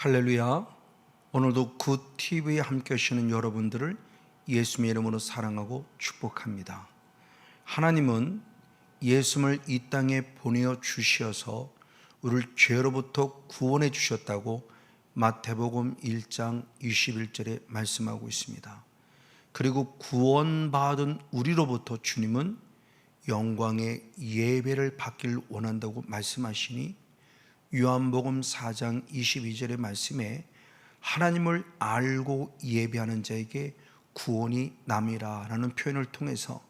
할렐루야. 오늘도 굿TV에 함께 하시는 여러분들을 예수님의 이름으로 사랑하고 축복합니다. 하나님은 예수님을 이 땅에 보내어 주셔서 우리를 죄로부터 구원해 주셨다고 마태복음 1장 21절에 말씀하고 있습니다. 그리고 구원받은 우리로부터 주님은 영광의 예배를 받기를 원한다고 말씀하시니 요한복음 4장 22절의 말씀에 하나님을 알고 예배하는 자에게 구원이 남이라 라는 표현을 통해서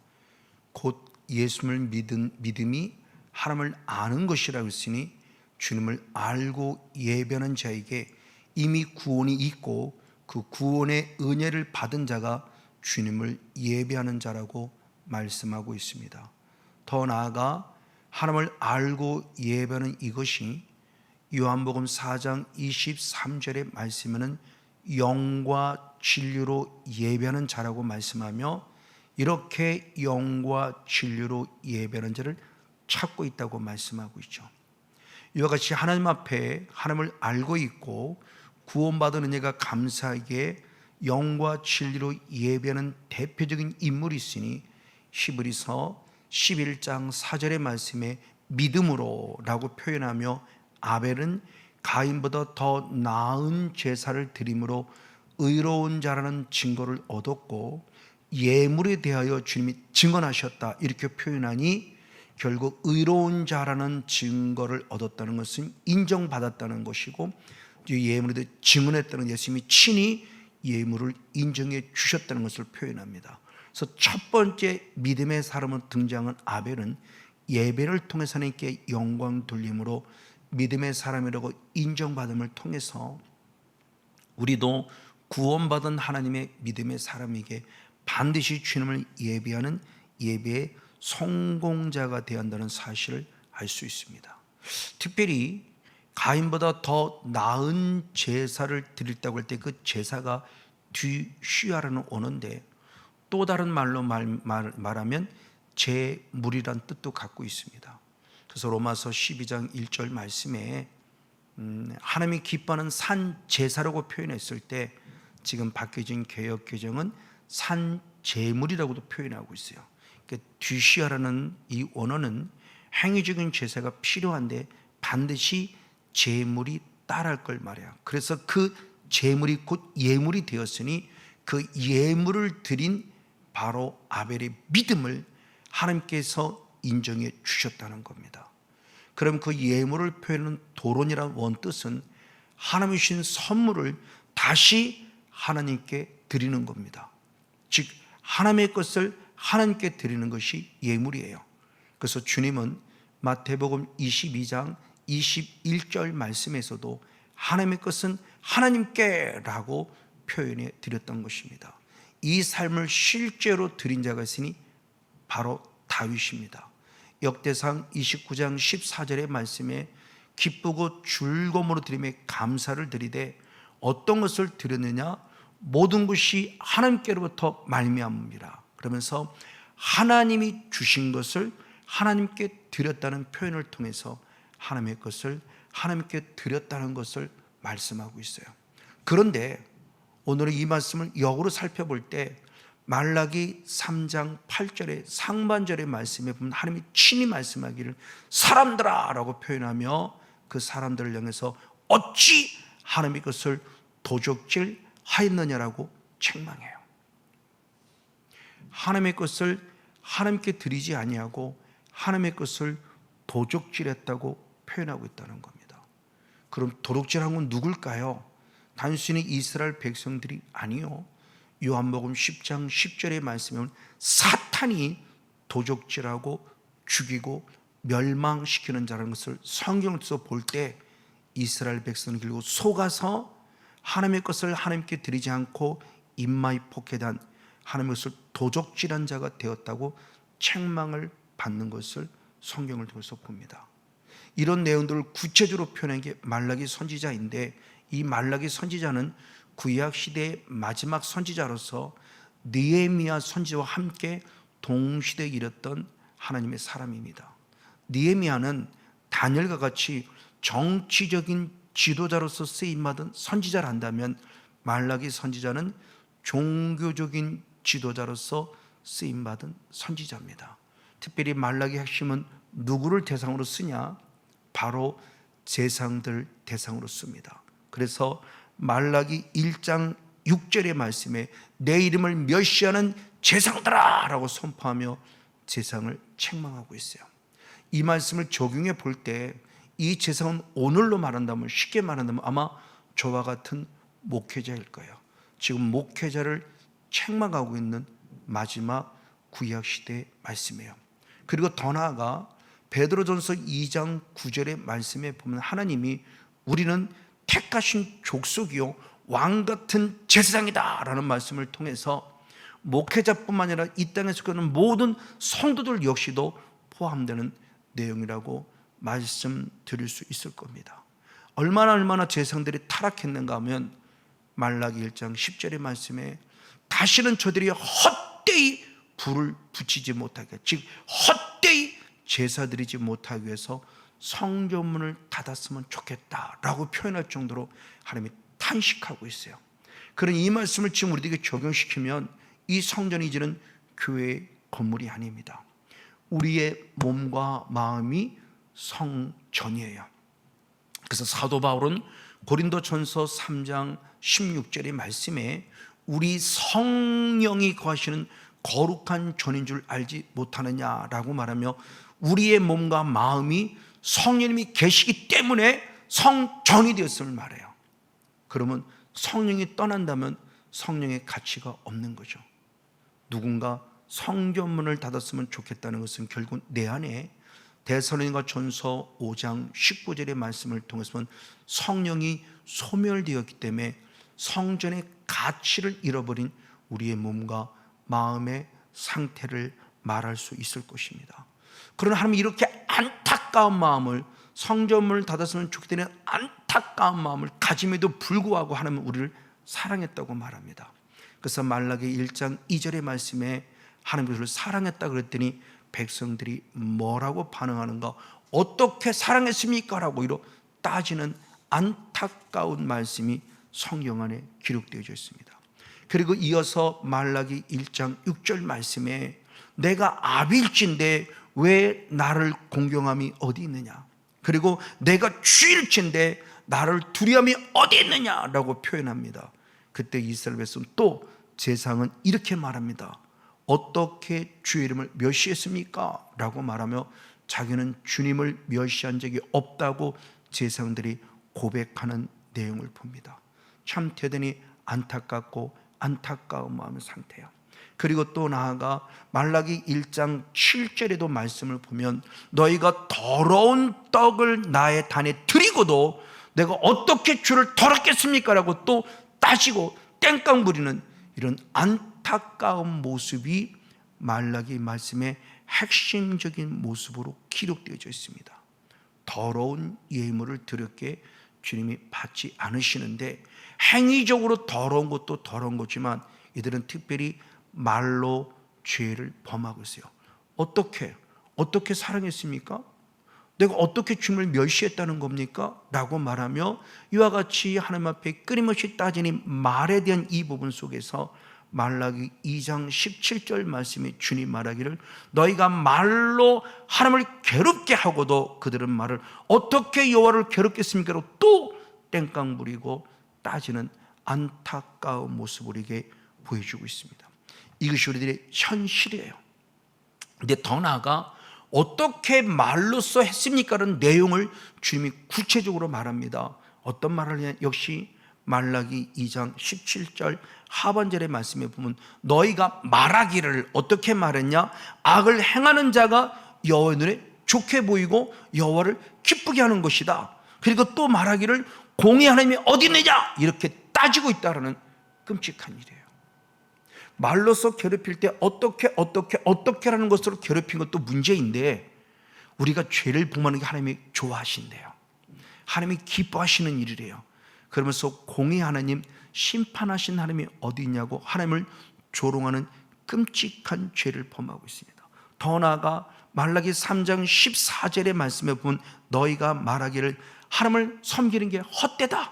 곧 예수를 믿은 믿음이 하나님을 아는 것이라고 했으니 주님을 알고 예배하는 자에게 이미 구원이 있고 그 구원의 은혜를 받은 자가 주님을 예배하는 자라고 말씀하고 있습니다. 더 나아가 하나님을 알고 예배하는 이것이 요한복음 4장 23절의 말씀에는 영과 진리로 예배하는 자라고 말씀하며 이렇게 영과 진리로 예배하는 자를 찾고 있다고 말씀하고 있죠. 이와 같이 하나님 앞에 하나님을 알고 있고 구원받은 은혜가 감사하게 영과 진리로 예배하는 대표적인 인물이 있으니 히브리서 11장 4절의 말씀에 믿음으로 라고 표현하며 아벨은 가인보다 더 나은 제사를 드림으로 의로운 자라는 증거를 얻었고 예물에 대하여 주님이 증언하셨다 이렇게 표현하니 결국 의로운 자라는 증거를 얻었다는 것은 인정받았다는 것이고 예물에 대해 증언했다는 예수님이 친히 예물을 인정해 주셨다는 것을 표현합니다. 그래서 첫 번째 믿음의 사람으로 등장한 아벨은 예배를 통해서 하나님께 영광 돌림으로 믿음의 사람이라고 인정받음을 통해서 우리도 구원받은 하나님의 믿음의 사람에게 반드시 주님을 예배하는 예배의 성공자가 되어야 한다는 사실을 알 수 있습니다. 특별히 가인보다 더 나은 제사를 드렸다고 할 때 그 제사가 뒤쉬하라는 언어인데 또 다른 말로 말하면 제물이란 뜻도 갖고 있습니다. 그래서 로마서 12장 1절 말씀에 하나님이 기뻐하는 산 제사라고 표현했을 때 지금 바뀌어진 개역 개정은 산 제물이라고도 표현하고 있어요. 그러니까 뒤쉬하라는 이 원어는 행위적인 제사가 필요한데 반드시 제물이 따라할 걸 말이야. 그래서 그 제물이 곧 예물이 되었으니 그 예물을 드린 바로 아벨의 믿음을 하나님께서 인정해 주셨다는 겁니다. 그럼 그 예물을 표현하는 도론이라는 원뜻은 하나님이 주신 선물을 다시 하나님께 드리는 겁니다. 즉 하나님의 것을 하나님께 드리는 것이 예물이에요. 그래서 주님은 마태복음 22장 21절 말씀에서도 하나님의 것은 하나님께 라고 표현해 드렸던 것입니다. 이 삶을 실제로 드린 자가 있으니 바로 다윗입니다. 역대상 29장 14절의 말씀에 기쁘고 즐거움으로 드림에 감사를 드리되 어떤 것을 드렸느냐 모든 것이 하나님께로부터 말미암음이라 그러면서 하나님이 주신 것을 하나님께 드렸다는 표현을 통해서 하나님의 것을 하나님께 드렸다는 것을 말씀하고 있어요. 그런데 오늘은 이 말씀을 역으로 살펴볼 때 말라기 3장 8절의 상반절의 말씀에 보면 하나님이 친히 말씀하기를 사람들아 라고 표현하며 그 사람들을 향해서 어찌 하나님의 것을 도적질 하였느냐라고 책망해요. 하나님의 것을 하나님께 드리지 아니하고 하나님의 것을 도적질했다고 표현하고 있다는 겁니다. 그럼 도적질한 건 누굴까요? 단순히 이스라엘 백성들이 아니요. 요한복음 10장 10절의 말씀에 사탄이 도적질하고 죽이고 멸망시키는 자라는 것을 성경에서 볼 때 이스라엘 백성은 결국 속아서 하나님의 것을 하나님께 드리지 않고 입마이 포켓한 하나님의 것을 도적질한 자가 되었다고 책망을 받는 것을 성경을 통해서 봅니다. 이런 내용들을 구체적으로 표현한 게 말라기 선지자인데 이 말라기 선지자는 구약 시대의 마지막 선지자로서 느헤미야 선지자와 함께 동시대에 일했던 하나님의 사람입니다. 느헤미야는 다니엘과 같이 정치적인 지도자로서 쓰임받은 선지자란다면 말라기 선지자는 종교적인 지도자로서 쓰임받은 선지자입니다. 특별히 말라기 핵심은 누구를 대상으로 쓰냐? 바로 제사장들 대상으로 씁니다. 그래서 말라기 1장 6절의 말씀에 내 이름을 멸시하는 제사장들아 라고 선포하며 제사장을 책망하고 있어요. 이 말씀을 적용해 볼 때 이 제사장은 오늘로 말한다면, 쉽게 말한다면 아마 저와 같은 목회자일 거예요. 지금 목회자를 책망하고 있는 마지막 구약시대의 말씀이에요. 그리고 더 나아가 베드로전서 2장 9절의 말씀에 보면 하나님이 우리는 택하신 족속이요 왕같은 제사장이다 라는 말씀을 통해서 목회자뿐만 아니라 이 땅에 속하는 모든 성도들 역시도 포함되는 내용이라고 말씀드릴 수 있을 겁니다. 얼마나 제사장들이 타락했는가 하면 말라기 1장 10절의 말씀에 다시는 저들이 헛되이 불을 붙이지 못하게, 즉 헛되이 제사 드리지 못하기 위해서 성전문을 닫았으면 좋겠다라고 표현할 정도로 하나님이 탄식하고 있어요. 그런 이 말씀을 지금 우리에게 적용시키면 이 성전이 이제는 교회의 건물이 아닙니다. 우리의 몸과 마음이 성전이에요. 그래서 사도 바울은 고린도전서 3장 16절의 말씀에 우리 성령이 거하시는 거룩한 전인 줄 알지 못하느냐라고 말하며 우리의 몸과 마음이 성령님이 계시기 때문에 성전이 되었음을 말해요. 그러면 성령이 떠난다면 성령의 가치가 없는 거죠. 누군가 성전문을 닫았으면 좋겠다는 것은 결국 내 안에 데살로니가 전서 5장 19절의 말씀을 통해서는 성령이 소멸되었기 때문에 성전의 가치를 잃어버린 우리의 몸과 마음의 상태를 말할 수 있을 것입니다. 그러나 하나님이 이렇게 안타까운 마음을, 성전문을 닫았으면 좋겠다는 안타까운 마음을 가짐에도 불구하고 하나님은 우리를 사랑했다고 말합니다. 그래서 말라기 1장 2절의 말씀에 하나님이 우리를 사랑했다 그랬더니 백성들이 뭐라고 반응하는가, 어떻게 사랑했습니까? 라고 이로 따지는 안타까운 말씀이 성경 안에 기록되어져 있습니다. 그리고 이어서 말라기 1장 6절 말씀에 내가 아비일진데 왜 나를 공경함이 어디 있느냐, 그리고 내가 주일진데 나를 두려움이 어디 있느냐라고 표현합니다. 그때 이스라엘 백성은 또 제사장은 이렇게 말합니다. 어떻게 주의 이름을 멸시했습니까? 라고 말하며 자기는 주님을 멸시한 적이 없다고 제사장들이 고백하는 내용을 봅니다. 참 대단히 안타깝고 안타까운 마음의 상태예요. 그리고 또 나아가 말라기 1장 7절에도 말씀을 보면 너희가 더러운 떡을 나의 단에 드리고도 내가 어떻게 주를 더럽겠습니까? 라고 또 따지고 땡깡 부리는 이런 안타까운 모습이 말라기 말씀의 핵심적인 모습으로 기록되어져 있습니다. 더러운 예물을 드렸기에 주님이 받지 않으시는데 행위적으로 더러운 것도 더러운 거지만 이들은 특별히 말로 죄를 범하고 있어요. 어떻게 사랑했습니까? 내가 어떻게 주님을 멸시했다는 겁니까? 라고 말하며 이와 같이 하나님 앞에 끊임없이 따지는 말에 대한 이 부분 속에서 말라기 2장 17절 말씀에 주님 말하기를 너희가 말로 하나님을 괴롭게 하고도 그들은 말을 어떻게 여호와를 괴롭겠습니까? 라고 또 땡깡 부리고 따지는 안타까운 모습을 우리에게 보여주고 있습니다. 이것이 우리들의 현실이에요. 근데 더 나아가 어떻게 말로써 했습니까라는 내용을 주님이 구체적으로 말합니다. 어떤 말을 하냐? 역시 말라기 2장 17절 하반절의 말씀에 보면 너희가 말하기를 어떻게 말했냐? 악을 행하는 자가 여호와의 눈에 좋게 보이고 여호와를 기쁘게 하는 것이다. 그리고 또 말하기를 공의 하나님이 어디 있느냐? 이렇게 따지고 있다는 끔찍한 일이에요. 말로써 괴롭힐 때 어떻게라는 것으로 괴롭힌 것도 문제인데 우리가 죄를 범하는 게 하나님이 좋아하신대요. 하나님이 기뻐하시는 일이래요. 그러면서 공의 하나님, 심판하신 하나님이 어디 있냐고 하나님을 조롱하는 끔찍한 죄를 범하고 있습니다. 더 나아가 말라기 3장 14절의 말씀에 보면 너희가 말하기를 하나님을 섬기는 게 헛되다.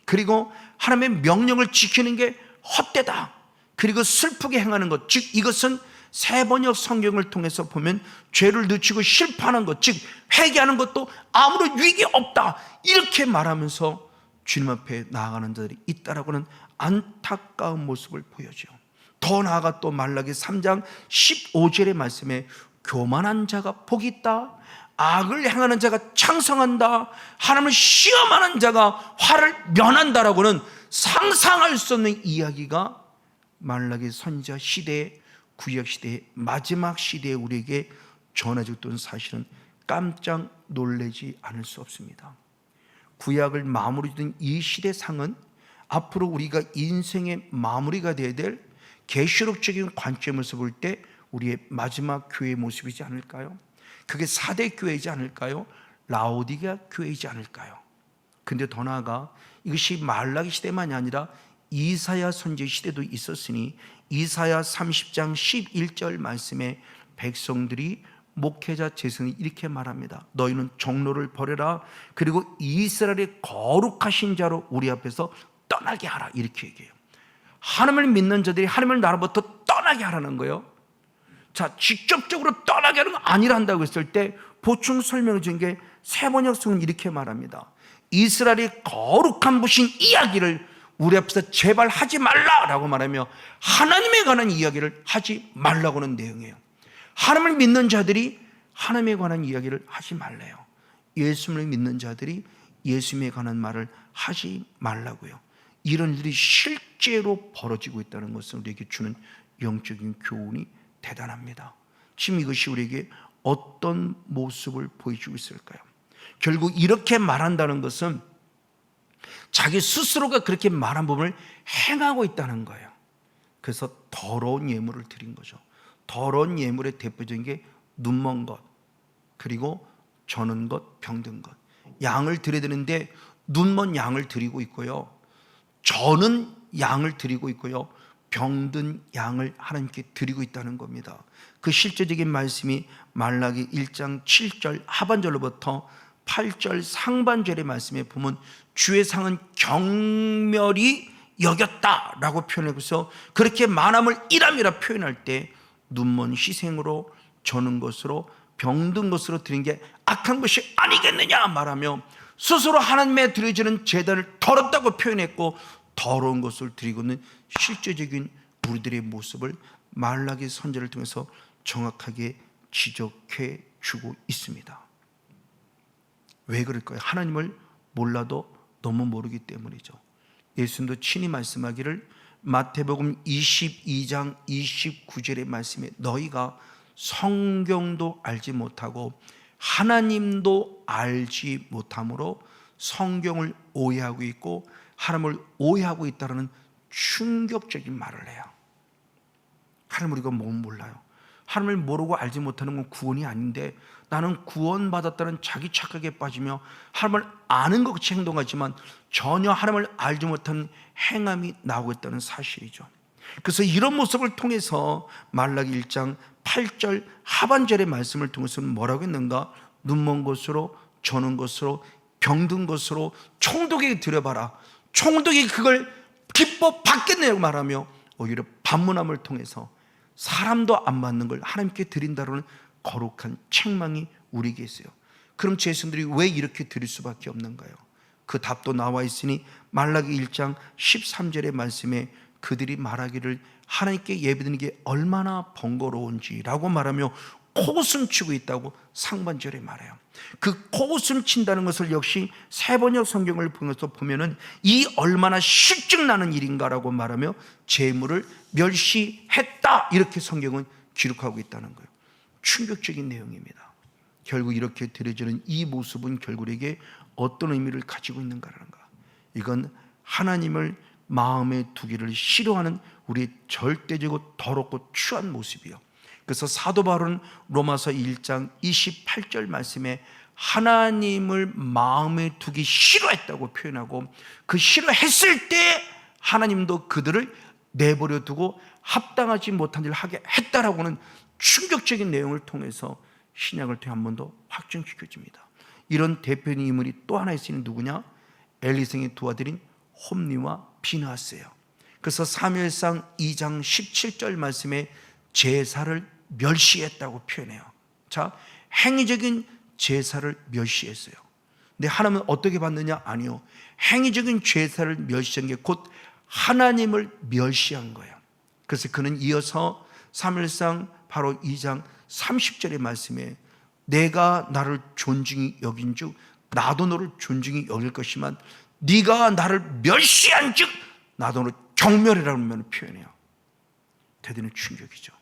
그리고 하나님의 명령을 지키는 게 헛되다. 그리고 슬프게 행하는 것, 즉 이것은 세번역 성경을 통해서 보면 죄를 늦추고 실패하는 것, 즉 회개하는 것도 아무런 유익이 없다, 이렇게 말하면서 주님 앞에 나아가는 자들이 있다라고는 안타까운 모습을 보여줘요. 더 나아가 또 말라기 3장 15절의 말씀에 교만한 자가 복이 있다, 악을 행하는 자가 창성한다, 하나님을 시험하는 자가 화를 면한다라고는 상상할 수 없는 이야기가 말라기 선지자 시대에, 구약 시대의 마지막 시대에 우리에게 전해지고 있던 사실은 깜짝 놀라지 않을 수 없습니다. 구약을 마무리 짓는 이 시대상은 앞으로 우리가 인생의 마무리가 되어야 될 계시록적인 관점에서 볼 때 우리의 마지막 교회의 모습이지 않을까요? 그게 4대 교회이지 않을까요? 라오디게아 교회이지 않을까요? 근데 더 나아가 이것이 말라기 시대만이 아니라 이사야 선지 시대도 있었으니 이사야 30장 11절 말씀에 백성들이 목회자 제사장이 이렇게 말합니다. 너희는 종로를 버려라, 그리고 이스라엘의 거룩하신 자로 우리 앞에서 떠나게 하라, 이렇게 얘기해요. 하나님을 믿는 자들이 하나님을 나로부터 떠나게 하라는 거예요. 자, 직접적으로 떠나게 하는 거 아니란다고 했을 때 보충 설명을 준 게 세번역 성은 이렇게 말합니다. 이스라엘의 거룩한 부신 이야기를 우리 앞에서 제발 하지 말라라고 말하며 하나님에 관한 이야기를 하지 말라고 하는 내용이에요. 하나님을 믿는 자들이 하나님에 관한 이야기를 하지 말래요. 예수님을 믿는 자들이 예수님에 관한 말을 하지 말라고요. 이런 일들이 실제로 벌어지고 있다는 것은 우리에게 주는 영적인 교훈이 대단합니다. 지금 이것이 우리에게 어떤 모습을 보여주고 있을까요? 결국 이렇게 말한다는 것은 자기 스스로가 그렇게 말한 부분을 행하고 있다는 거예요. 그래서 더러운 예물을 드린 거죠. 더러운 예물의 대표적인 게 눈먼 것, 그리고 저는 것, 병든 것. 양을 드려야 되는데 눈먼 양을 드리고 있고요, 저는 양을 드리고 있고요, 병든 양을 하나님께 드리고 있다는 겁니다. 그 실제적인 말씀이 말라기 1장 7절 하반절로부터 8절 상반절의 말씀에 보면 주의 상은 경멸이 여겼다라고 표현해서 그렇게 만함을 일함이라 표현할 때 눈먼 희생으로, 저는 것으로, 병든 것으로 드린 게 악한 것이 아니겠느냐 말하며 스스로 하나님의 드려지는 제단을 더럽다고 표현했고 더러운 것을 드리고 있는 실제적인 우리들의 모습을 말라기 선지를 통해서 정확하게 지적해 주고 있습니다. 왜 그럴까요? 하나님을 몰라도 너무 모르기 때문이죠. 예수님도 친히 말씀하기를 마태복음 22장 29절의 말씀에 너희가 성경도 알지 못하고 하나님도 알지 못함으로 성경을 오해하고 있고 하나님을 오해하고 있다는 충격적인 말을 해요. 하나님을 우리가 못 몰라요. 하나님을 모르고 알지 못하는 건 구원이 아닌데 나는 구원받았다는 자기 착각에 빠지며 하나님을 아는 것 같이 행동하지만 전혀 하나님을 알지 못한 행함이 나오고 있다는 사실이죠. 그래서 이런 모습을 통해서 말라기 1장 8절 하반절의 말씀을 통해서는 뭐라고 했는가? 눈먼 것으로, 저는 것으로, 병든 것으로 총독에게 드려봐라. 총독이 그걸 기뻐 받겠네요 말하며 오히려 반문함을 통해서 사람도 안 맞는 걸 하나님께 드린다는 거룩한 책망이 우리에게 있어요. 그럼 제사장들이 왜 이렇게 드릴 수밖에 없는가요? 그 답도 나와 있으니 말라기 1장 13절의 말씀에 그들이 말하기를 하나님께 예배드리는 게 얼마나 번거로운지라고 말하며 코웃음 치고 있다고 상반절에 말해요. 그 코웃음 친다는 것을 역시 세번역 성경을 보면서 보면은 이 얼마나 실증나는 일인가라고 말하며 재물을 멸시했다 이렇게 성경은 기록하고 있다는 거예요. 충격적인 내용입니다. 결국 이렇게 드려지는 이 모습은 결국 우리에게 어떤 의미를 가지고 있는가라는가? 이건 하나님을 마음에 두기를 싫어하는 우리의 절대적이고 더럽고 추한 모습이요. 그래서 사도 바울은 로마서 1장 28절 말씀에 하나님을 마음에 두기 싫어했다고 표현하고 그 싫어했을 때 하나님도 그들을 내버려 두고 합당하지 못한 일을 하게 했다라고는 충격적인 내용을 통해서 신약을 통해 한 번 더 확증시켜집니다. 이런 대표적인 인물이 또 하나 있으니 누구냐? 엘리성의 두 아들인 홈리와 비느하스예요. 그래서 사무엘상 2장 17절 말씀에 제사를 멸시했다고 표현해요. 자, 행위적인 제사를 멸시했어요. 근데 하나님은 어떻게 받느냐? 아니요. 행위적인 제사를 멸시한 게 곧 하나님을 멸시한 거예요. 그래서 그는 이어서 사무엘상 바로 2장 30절의 말씀에 내가 나를 존중히 여긴 즉 나도 너를 존중히 여길 것이만 네가 나를 멸시한 즉 나도 너를 경멸이라는 표현해요. 대단히 충격이죠.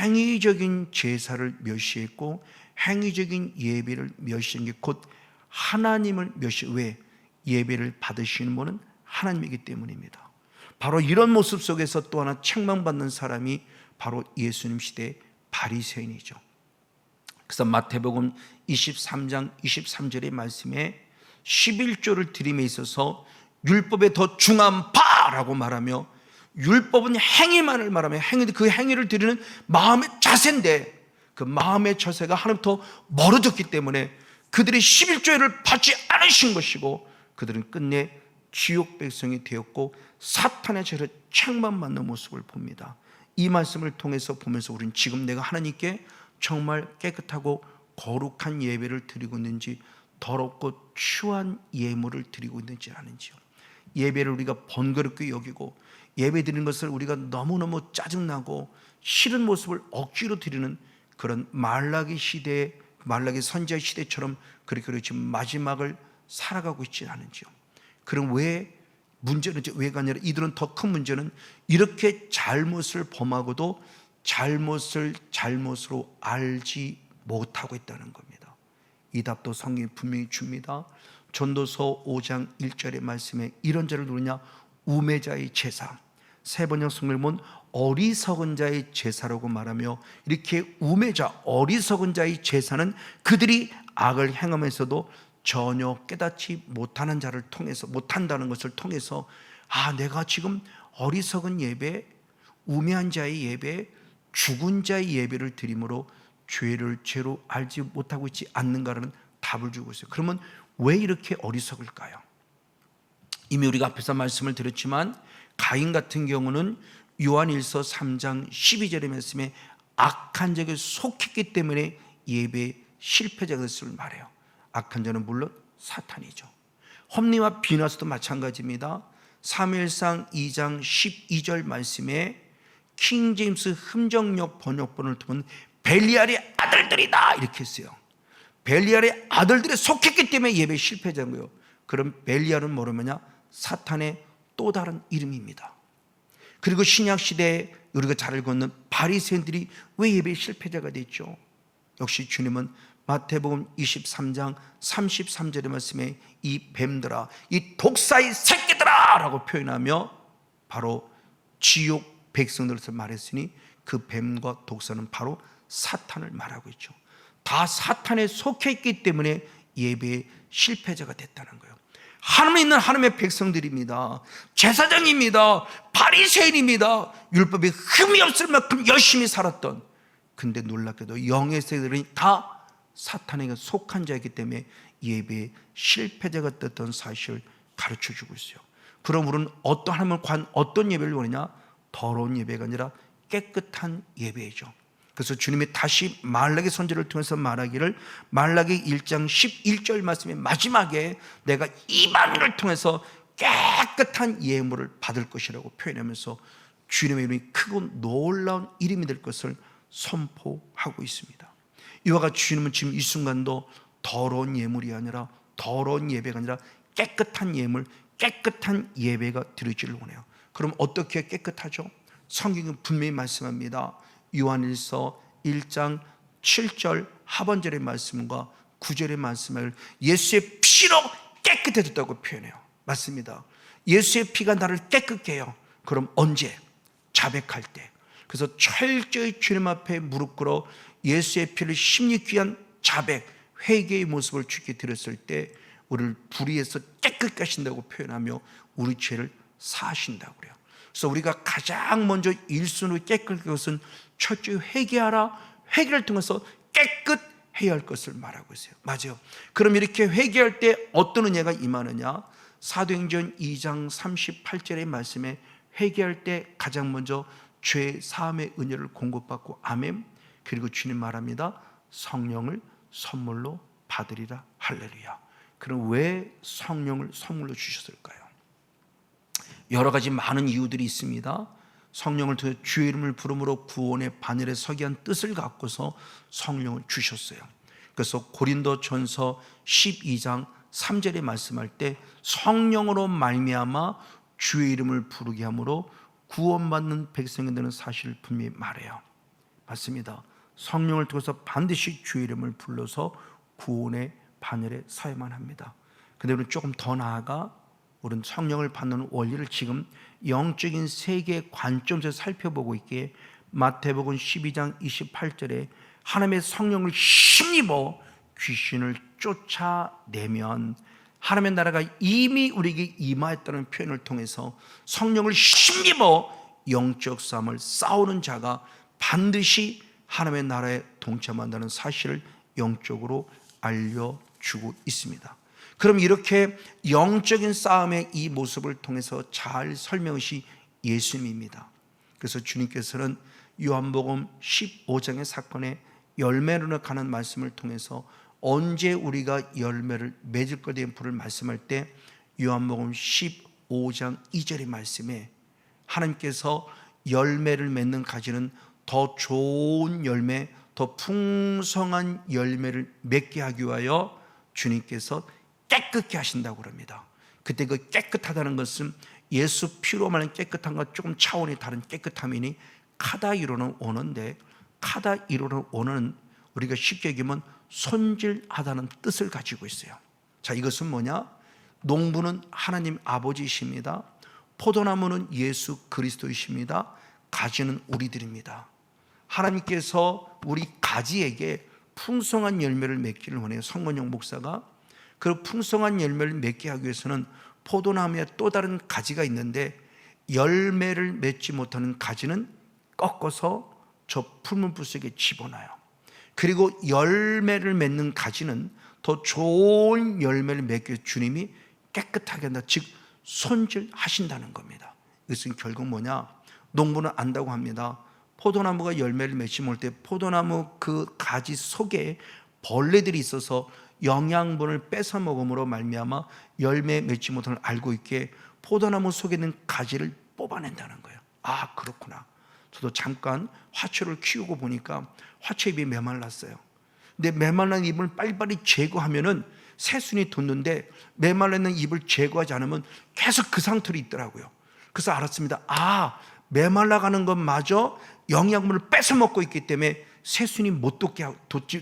행위적인 제사를 멸시했고 행위적인 예배를 멸시한 게 곧 하나님을 왜? 예배를 받으시는 분은 하나님이기 때문입니다. 바로 이런 모습 속에서 또 하나 책망받는 사람이 바로 예수님 시대의 바리새인이죠. 그래서 마태복음 23장 23절의 말씀에 11조를 드림에 있어서 율법에 더 중한 바라고 말하며 율법은 행위만을 말하며 그 행위를 드리는 마음의 자세인데 그 마음의 자세가 하나님부터 멀어졌기 때문에 그들이 11조를 받지 않으신 것이고 그들은 끝내 지옥 백성이 되었고 사탄의 죄를 책망받는 모습을 봅니다. 이 말씀을 통해서 보면서 우리는 지금 내가 하나님께 정말 깨끗하고 거룩한 예배를 드리고 있는지 더럽고 추한 예물을 드리고 있는지 아는지요. 예배를 우리가 번거롭게 여기고 예배 드리는 것을 우리가 너무너무 짜증나고 싫은 모습을 억지로 드리는 그런 말라기 시대, 말라기 선지자 시대처럼 그렇게 지금 마지막을 살아가고 있지 않은지요. 그럼 왜 문제는 왜가 아니라 이들은 더 큰 문제는 이렇게 잘못을 범하고도 잘못을 잘못으로 알지 못하고 있다는 겁니다. 이 답도 성경이 분명히 줍니다. 전도서 5장 1절의 말씀에 이런 자를 누르냐? 우매자의 제사. 세 번역 성경은 어리석은 자의 제사라고 말하며 이렇게 우매자, 어리석은 자의 제사는 그들이 악을 행하면서도 전혀 깨닫지 못하는 자를 통해서, 못한다는 것을 통해서 내가 지금 어리석은 예배, 우매한 자의 예배, 죽은 자의 예배를 드림으로 죄를 죄로 알지 못하고 있지 않는가라는 답을 주고 있어요. 그러면 왜 이렇게 어리석을까요? 이미 우리가 앞에서 말씀을 드렸지만 가인 같은 경우는 요한일서 3장 12절의 말씀에 악한 자에게 속했기 때문에 예배 실패자가 됐음을 말해요. 악한 자는 물론 사탄이죠. 홈리와 비느하스도 마찬가지입니다. 사무엘상 2장 12절 말씀에 킹 제임스 흠정역 번역본을 보면 벨리알의 아들들이다 이렇게 했어요. 벨리알의 아들들에 속했기 때문에 예배 실패자인 거예요. 그럼 벨리알은 뭐냐면 사탄의 또 다른 이름입니다. 그리고 신약시대에 우리가 잘 알고 있는 바리새인들이 왜 예배 실패자가 됐죠? 역시 주님은 마태복음 23장 33절의 말씀에 이 뱀들아, 이 독사의 새끼들아 라고 표현하며 바로 지옥 백성들을 말했으니 그 뱀과 독사는 바로 사탄을 말하고 있죠. 다 사탄에 속해 있기 때문에 예배의 실패자가 됐다는 거예요. 하나님에 있는 하나님의 백성들입니다. 제사장입니다. 바리새인입니다. 율법에 흠이 없을 만큼 열심히 살았던, 근데 놀랍게도 영의 세대들이 다 사탄에게 속한 자이기 때문에 예배의 실패자가 됐던 사실을 가르쳐주고 있어요. 그럼 우리는 하나님을 관 어떤 예배를 원하냐? 더러운 예배가 아니라 깨끗한 예배죠. 그래서 주님이 다시 말라기 선지를 통해서 말하기를, 말라기 1장 11절 말씀의 마지막에 내가 이방인을 통해서 깨끗한 예물을 받을 것이라고 표현하면서 주님의 이름이 크고 놀라운 이름이 될 것을 선포하고 있습니다. 이와 같이 주님은 지금 이 순간도 더러운 예물이 아니라, 더러운 예배가 아니라 깨끗한 예물, 깨끗한 예배가 드려지를 원해요. 그럼 어떻게 깨끗하죠? 성경은 분명히 말씀합니다. 요한일서 1장 7절 하반절의 말씀과 9절의 말씀을 예수의 피로 깨끗해졌다고 표현해요. 맞습니다. 예수의 피가 나를 깨끗게 해요. 그럼 언제? 자백할 때. 그래서 철저히 주님 앞에 무릎 꿇어 예수의 피를 심히 귀한 자백, 회개의 모습을 주께 드렸을 때 우리를 불의에서 깨끗게 하신다고 표현하며 우리 죄를 사하신다고 그래요. 그래서 우리가 가장 먼저 1순위로 깨끗한 것은 철저히 회개하라. 회개를 통해서 해야 할 것을 말하고 있어요. 맞아요. 그럼 이렇게 회개할 때 어떤 은혜가 임하느냐? 사도행전 2장 38절의 말씀에 회개할 때 가장 먼저 죄 사함의 은혜를 공급받고, 아멘. 그리고 주님 말합니다. 성령을 선물로 받으리라. 할렐루야. 그럼 왜 성령을 선물로 주셨을까요? 여러 가지 많은 이유들이 있습니다. 성령을 통해 주의 이름을 부름으로 구원의 바늘에 서게 한 뜻을 갖고서 성령을 주셨어요. 그래서 고린도전서 12장 3절에 말씀할 때 성령으로 말미암아 주의 이름을 부르게 함으로 구원받는 백성이 되는 사실을 분명히 말해요. 맞습니다. 성령을 통해서 반드시 주의 이름을 불러서 구원의 바늘에 서야만 합니다. 근데 우리는 조금 더 나아가 우리는 성령을 받는 원리를 지금 영적인 세계의 관점에서 살펴보고 있기에 마태복음 12장 28절에 하나님의 성령을 힘입어 귀신을 쫓아내면 하나님의 나라가 이미 우리에게 임하였다는 표현을 통해서 성령을 힘입어 영적 싸움을 싸우는 자가 반드시 하나님의 나라에 동참한다는 사실을 영적으로 알려주고 있습니다. 그럼 이렇게 영적인 싸움의 이 모습을 통해서 잘 설명하신 예수님입니다. 그래서 주님께서는 요한복음 15장의 사건에 열매로 가는 말씀을 통해서 언제 우리가 열매를 맺을 것에 대한 불을 말씀할 때 요한복음 15장 2절의 말씀에 하나님께서 열매를 맺는 가지는 더 좋은 열매, 더 풍성한 열매를 맺게 하기 위하여 주님께서 깨끗게 하신다고 그럽니다. 그때 그 깨끗하다는 것은 예수 피로 말하는 깨끗함과 조금 차원이 다른 깨끗함이니 카다이로는 원어인데, 카다이로는 원어는 우리가 쉽게 얘기하면 손질하다는 뜻을 가지고 있어요. 자, 이것은 뭐냐? 농부는 하나님 아버지이십니다. 포도나무는 예수 그리스도이십니다. 가지는 우리들입니다. 하나님께서 우리 가지에게 풍성한 열매를 맺기를 원해요. 성건영 목사가 그 풍성한 열매를 맺게 하기 위해서는 포도나무에 또 다른 가지가 있는데 열매를 맺지 못하는 가지는 꺾어서 저 풀문불 속에 집어넣어요. 그리고 열매를 맺는 가지는 더 좋은 열매를 맺기 위해 주님이 깨끗하게 한다, 즉 손질하신다는 겁니다. 이것은 결국 뭐냐? 농부는 안다고 합니다. 포도나무가 열매를 맺지 못할 때 포도나무 그 가지 속에 벌레들이 있어서 영양분을 뺏어 먹음으로 말미암아 열매 맺지 못하는 걸 알고 있기에 포도나무 속에 있는 가지를 뽑아낸다는 거예요. 아, 그렇구나. 저도 잠깐 화초를 키우고 보니까 화초 잎이 메말랐어요. 근데 메말른 잎을 빨리빨리 제거하면은 새순이 돋는데 메말른 잎을 제거하지 않으면 계속 그 상태로 있더라고요. 그래서 알았습니다. 아, 메말라가는 것마저 영양분을 뺏어 먹고 있기 때문에 새순이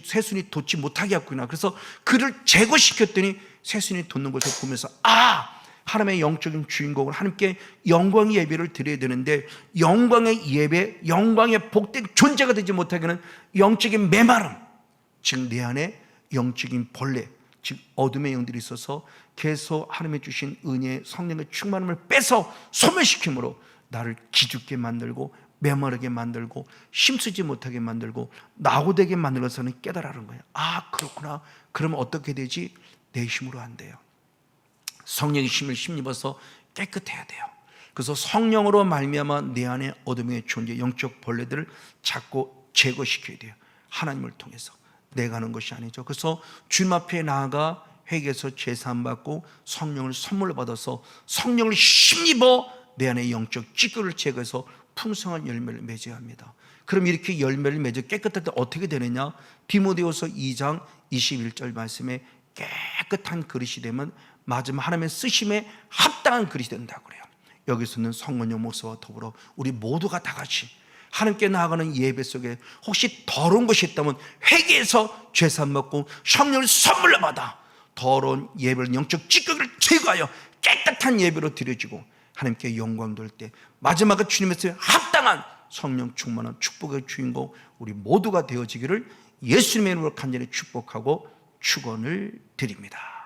새순이 돋지 못하게 했구나. 그래서 그를 제거시켰더니 새순이 돋는 것을 보면서 하나님의 영적인 주인공을 하나님께 영광의 예배를 드려야 되는데 영광의 예배, 영광의 복된 존재가 되지 못하게는 영적인 메마름, 즉 내 안에 영적인 벌레, 즉 어둠의 영들이 있어서 계속 하나님의 주신 은혜의 성령의 충만함을 빼서 소멸시킴으로 나를 기죽게 만들고 메마르게 만들고 힘쓰지 못하게 만들고 낙오되게 만들어서는 깨달아는 거예요. 아, 그렇구나. 그러면 어떻게 되지? 내 힘으로 안 돼요. 성령의 힘을 힘입어서 깨끗해야 돼요. 그래서 성령으로 말미암아 내 안에 어둠의 존재, 영적 벌레들을 자꾸 제거시켜야 돼요. 하나님을 통해서. 내가 하는 것이 아니죠. 그래서 주님 앞에 나아가 회개해서 제사함 받고 성령을 선물로 받아서 성령을 힘입어 내 안에 영적 찌꺼기를 제거해서 풍성한 열매를 맺어야 합니다. 그럼 이렇게 열매를 맺어 깨끗할 때 어떻게 되느냐? 디모데후서 2장 21절 말씀에 깨끗한 그릇이 되면 마지막 하나님의 쓰심에 합당한 그릇이 된다고 그래요. 여기서는 성원영 목사와 더불어 우리 모두가 다 같이 하나님께 나아가는 예배 속에 혹시 더러운 것이 있다면 회개해서 죄산 먹고 성령을 선물로 받아 더러운 예배를, 영적 찌꺼기를 제거하여 깨끗한 예배로 드려지고 하나님께 영광 돌 때 마지막에 주님의 합당한 성령 충만한 축복의 주인공 우리 모두가 되어지기를 예수님의 이름으로 간절히 축복하고 축원을 드립니다.